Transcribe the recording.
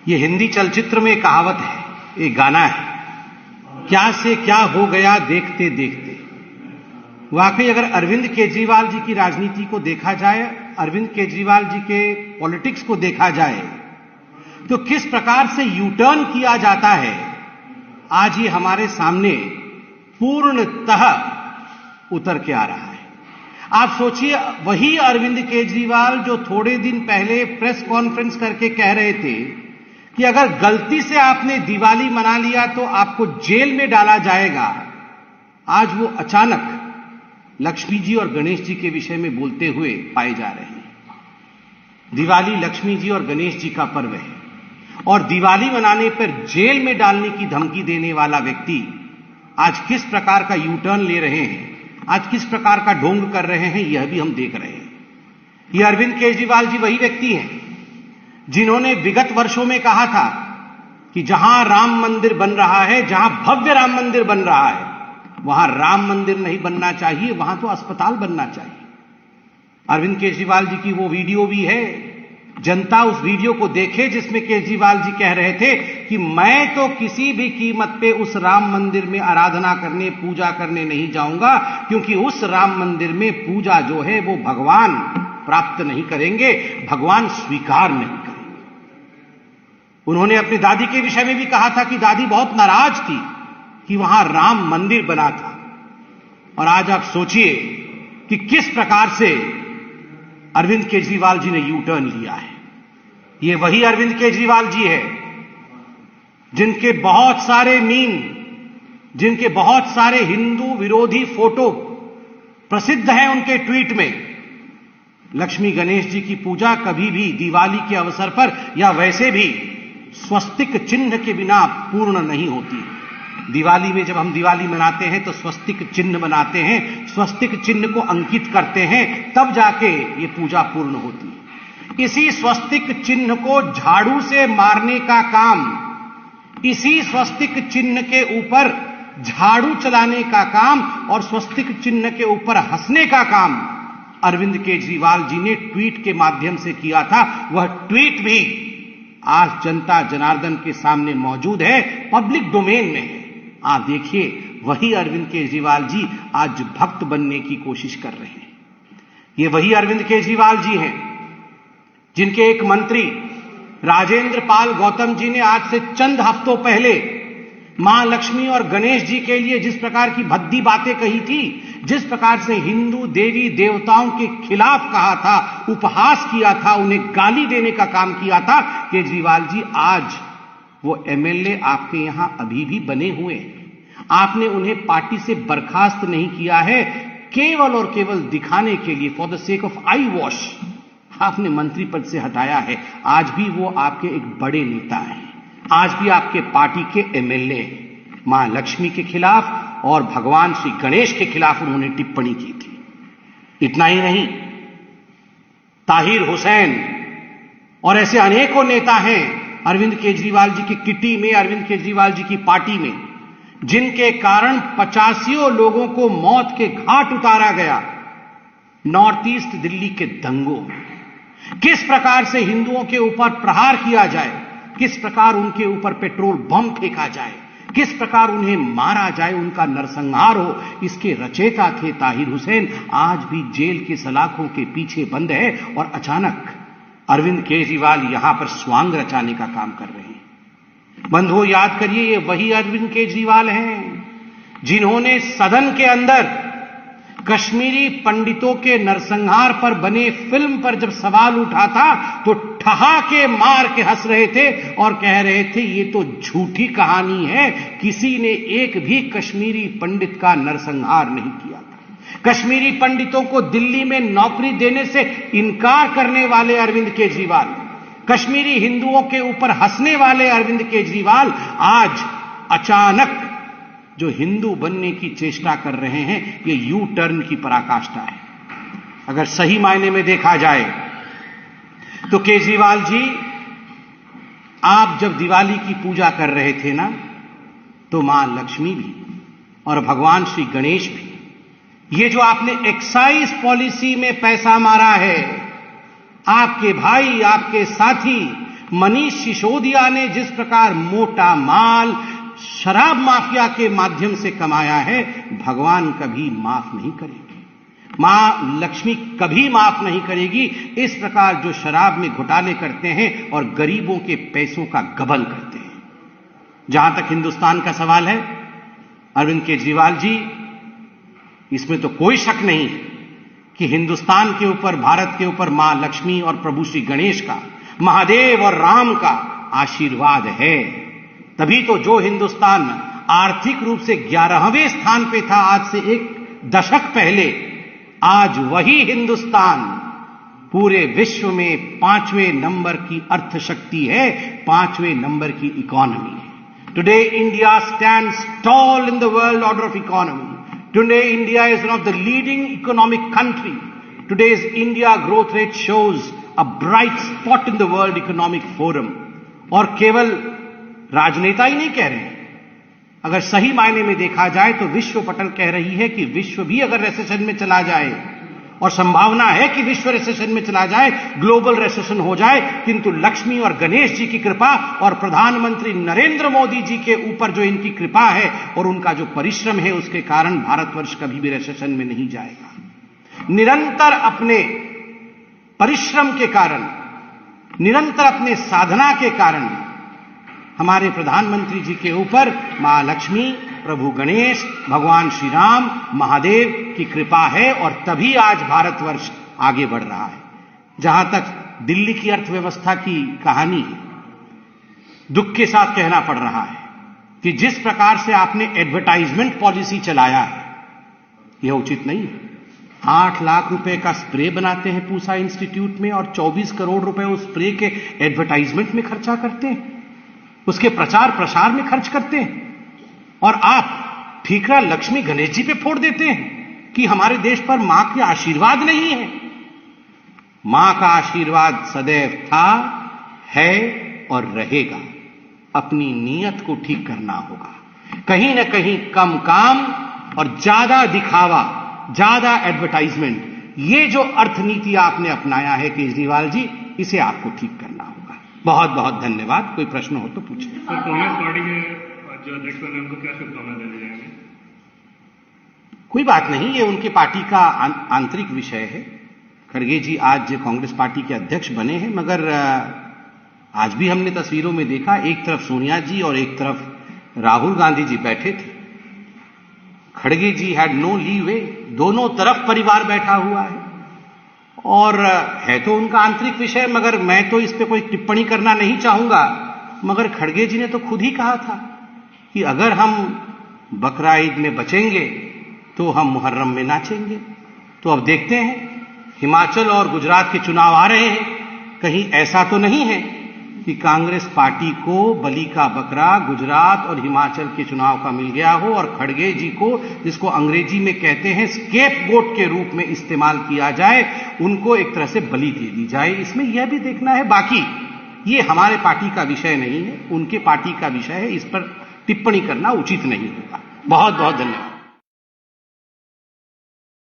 ये हिंदी चलचित्र में कहावत है, एक गाना है, क्या से क्या हो गया देखते देखते। वाकई अगर अरविंद केजरीवाल जी की राजनीति को देखा जाए, अरविंद केजरीवाल जी के पॉलिटिक्स को देखा जाए, तो किस प्रकार से यू टर्न किया जाता है, आज ये हमारे सामने पूर्णतः उतर के आ रहा है। आप सोचिए, वही अरविंद केजरीवाल जो थोड़े दिन पहले प्रेस कॉन्फ्रेंस करके कह रहे थे कि अगर गलती से आपने दिवाली मना लिया तो आपको जेल में डाला जाएगा, आज वो अचानक लक्ष्मी जी और गणेश जी के विषय में बोलते हुए पाए जा रहे हैं। दिवाली लक्ष्मी जी और गणेश जी का पर्व है और दिवाली मनाने पर जेल में डालने की धमकी देने वाला व्यक्ति आज किस प्रकार का यू टर्न ले रहे हैं, आज किस प्रकार का ढोंग कर रहे हैं, यह भी हम देख रहे हैं। यह अरविंद केजरीवाल जी वही व्यक्ति हैं जिन्होंने विगत वर्षों में कहा था कि जहां राम मंदिर बन रहा है, जहां भव्य राम मंदिर बन रहा है, वहां राम मंदिर नहीं बनना चाहिए, वहां तो अस्पताल बनना चाहिए। अरविंद केजरीवाल जी की वो वीडियो भी है, जनता उस वीडियो को देखे जिसमें केजरीवाल जी कह रहे थे कि मैं तो किसी भी कीमत पे उस राम मंदिर में आराधना करने, पूजा करने नहीं जाऊंगा, क्योंकि उस राम मंदिर में पूजा जो है वो भगवान प्राप्त नहीं करेंगे, भगवान स्वीकार नहीं करेंगे। उन्होंने अपनी दादी के विषय में भी कहा था कि दादी बहुत नाराज थी कि वहां राम मंदिर बना था। और आज आप सोचिए कि किस प्रकार से अरविंद केजरीवाल जी ने यू टर्न लिया है। ये वही अरविंद केजरीवाल जी है जिनके बहुत सारे मीम, जिनके बहुत सारे हिंदू विरोधी फोटो प्रसिद्ध हैं उनके ट्वीट में। लक्ष्मी गणेश जी की पूजा कभी भी दिवाली के अवसर पर या वैसे भी स्वस्तिक चिन्ह के बिना पूर्ण नहीं होती। दिवाली में जब हम दिवाली मनाते हैं तो स्वस्तिक चिन्ह बनाते हैं, स्वस्तिक चिन्ह को अंकित करते हैं, तब जाके ये पूजा पूर्ण होती है। इसी स्वस्तिक चिन्ह को झाड़ू से मारने का काम, इसी स्वस्तिक चिन्ह के ऊपर झाड़ू चलाने का काम और स्वस्तिक चिन्ह के ऊपर हंसने का काम अरविंद केजरीवाल जी ने ट्वीट के माध्यम से किया था। वह ट्वीट भी आज जनता जनार्दन के सामने मौजूद है, पब्लिक डोमेन में है। आप देखिए, वही अरविंद केजरीवाल जी आज भक्त बनने की कोशिश कर रहे हैं। ये वही अरविंद केजरीवाल जी हैं जिनके एक मंत्री राजेंद्र पाल गौतम जी ने आज से चंद हफ्तों पहले मां लक्ष्मी और गणेश जी के लिए जिस प्रकार की भद्दी बातें कही थी, जिस प्रकार से हिंदू देवी देवताओं के खिलाफ कहा था, उपहास किया था, उन्हें गाली देने का काम किया था, केजरीवाल जी आज वो एमएलए आपके यहां अभी भी बने हुए हैं। आपने उन्हें पार्टी से बर्खास्त नहीं किया है, केवल और केवल दिखाने के लिए, for the sake of I wash, आपने मंत्री पद से हटाया है। आज भी वो आपके एक बड़े नेता हैं, आज भी आपके पार्टी के एमएलए हैं। मां लक्ष्मी के खिलाफ और भगवान श्री गणेश के खिलाफ उन्होंने टिप्पणी की थी। इतना ही नहीं, ताहिर हुसैन और ऐसे अनेकों नेता हैं अरविंद केजरीवाल जी की किटी में, अरविंद केजरीवाल जी की पार्टी में, जिनके कारण 85 लोगों को मौत के घाट उतारा गया नॉर्थ ईस्ट दिल्ली के दंगों में। किस प्रकार से हिंदुओं के ऊपर प्रहार किया जाए, किस प्रकार उनके ऊपर पेट्रोल बम फेंका जाए, किस प्रकार उन्हें मारा जाए, उनका नरसंहार हो, इसके रचयिता थे ताहिर हुसैन। आज भी जेल की सलाखों के पीछे बंद है और अचानक अरविंद केजरीवाल यहां पर स्वांग रचाने का काम कर रहे हैं। बंधुओं, याद करिए, ये वही अरविंद केजरीवाल हैं जिन्होंने सदन के अंदर कश्मीरी पंडितों के नरसंहार पर बने फिल्म पर जब सवाल उठा था तो ठहाके मार के हंस रहे थे और कह रहे थे ये तो झूठी कहानी है, किसी ने एक भी कश्मीरी पंडित का नरसंहार नहीं किया था। कश्मीरी पंडितों को दिल्ली में नौकरी देने से इनकार करने वाले अरविंद केजरीवाल, कश्मीरी हिंदुओं के ऊपर हंसने वाले अरविंद केजरीवाल आज अचानक जो हिंदू बनने की चेष्टा कर रहे हैं, ये यू टर्न की पराकाष्ठा है। अगर सही मायने में देखा जाए तो केजरीवाल जी, आप जब दिवाली की पूजा कर रहे थे ना, तो मां लक्ष्मी भी और भगवान श्री गणेश भी, ये जो आपने एक्साइज पॉलिसी में पैसा मारा है, आपके भाई, आपके साथी मनीष सिसोदिया ने जिस प्रकार मोटा माल शराब माफिया के माध्यम से कमाया है, भगवान कभी माफ नहीं करेंगे, मां लक्ष्मी कभी माफ नहीं करेगी। इस प्रकार जो शराब में घोटाले करते हैं और गरीबों के पैसों का गबन करते हैं। जहां तक हिंदुस्तान का सवाल है, अरविंद केजरीवाल जी, इसमें तो कोई शक नहीं है कि हिंदुस्तान के ऊपर, भारत के ऊपर मां लक्ष्मी और प्रभु श्री गणेश का, महादेव और राम का आशीर्वाद है। तभी तो जो हिंदुस्तान आर्थिक रूप से 11वें स्थान पे था आज से एक दशक पहले, आज वही हिंदुस्तान पूरे विश्व में 5वें नंबर की अर्थशक्ति है, 5वें नंबर की इकोनॉमी है। Today India stands tall in the world order of economy. Today India is one of the leading economic country. Today's India growth rate shows a bright spot in the world economic forum. और केवल राजनेता ही नहीं कह रहे हैं, अगर सही मायने में देखा जाए तो विश्व पटल कह रही है कि विश्व भी अगर रिसेशन में चला जाए, और संभावना है कि विश्व रिसेशन में चला जाए, ग्लोबल रिसेशन हो जाए, किंतु लक्ष्मी और गणेश जी की कृपा और प्रधानमंत्री नरेंद्र मोदी जी के ऊपर जो इनकी कृपा है और उनका जो परिश्रम है, उसके कारण भारतवर्ष कभी भी रिसेशन में नहीं जाएगा। निरंतर अपने परिश्रम के कारण, निरंतर अपने साधना के कारण हमारे प्रधानमंत्री जी के ऊपर मां लक्ष्मी, प्रभु गणेश, भगवान श्री राम, महादेव की कृपा है, और तभी आज भारतवर्ष आगे बढ़ रहा है। जहां तक दिल्ली की अर्थव्यवस्था की कहानी, दुख के साथ कहना पड़ रहा है कि जिस प्रकार से आपने एडवर्टाइजमेंट पॉलिसी चलाया है, यह उचित नहीं है। 8 लाख रुपए का स्प्रे बनाते हैं पूसा इंस्टीट्यूट में और 24 करोड़ रुपए उस स्प्रे के एडवर्टाइजमेंट में खर्चा करते हैं, उसके प्रचार प्रसार में खर्च करते हैं, और आप ठीकरा लक्ष्मी गणेश जी पे फोड़ देते हैं कि हमारे देश पर मां के आशीर्वाद नहीं है। मां का आशीर्वाद सदैव था, है और रहेगा। अपनी नीयत को ठीक करना होगा। कहीं ना कहीं कम काम और ज्यादा दिखावा, ज्यादा एडवर्टाइजमेंट, ये जो अर्थनीति आपने अपनाया है केजरीवाल जी, इसे आपको ठीक करना होगा। बहुत बहुत धन्यवाद। कोई प्रश्न हो तो पूछिए। सर, कांग्रेस पार्टी के जो अध्यक्ष बने उनको क्या शुभकामनाएं देने जाएंगे? कोई बात नहीं, ये उनकी पार्टी का आंतरिक विषय है। खड़गे जी आज कांग्रेस पार्टी के अध्यक्ष बने हैं, मगर आज भी हमने तस्वीरों में देखा, एक तरफ सोनिया जी और एक तरफ राहुल गांधी जी बैठे थे। खड़गे जी हैड नो लीवे, दोनों तरफ परिवार बैठा हुआ है, और है तो उनका आंतरिक विषय, मगर मैं तो इस पे कोई टिप्पणी करना नहीं चाहूंगा। मगर खड़गे जी ने तो खुद ही कहा था कि अगर हम बकरा ईद में बचेंगे तो हम मुहर्रम में नाचेंगे। तो अब देखते हैं, हिमाचल और गुजरात के चुनाव आ रहे हैं, कहीं ऐसा तो नहीं है कि कांग्रेस पार्टी को बलि का बकरा गुजरात और हिमाचल के चुनाव का मिल गया हो और खड़गे जी को, जिसको अंग्रेजी में कहते हैं स्केपगोट के रूप में इस्तेमाल किया जाए, उनको एक तरह से बलि दे दी जाए। इसमें यह भी देखना है। बाकी ये हमारे पार्टी का विषय नहीं है, उनके पार्टी का विषय है, इस पर टिप्पणी करना उचित नहीं होगा। बहुत बहुत धन्यवाद।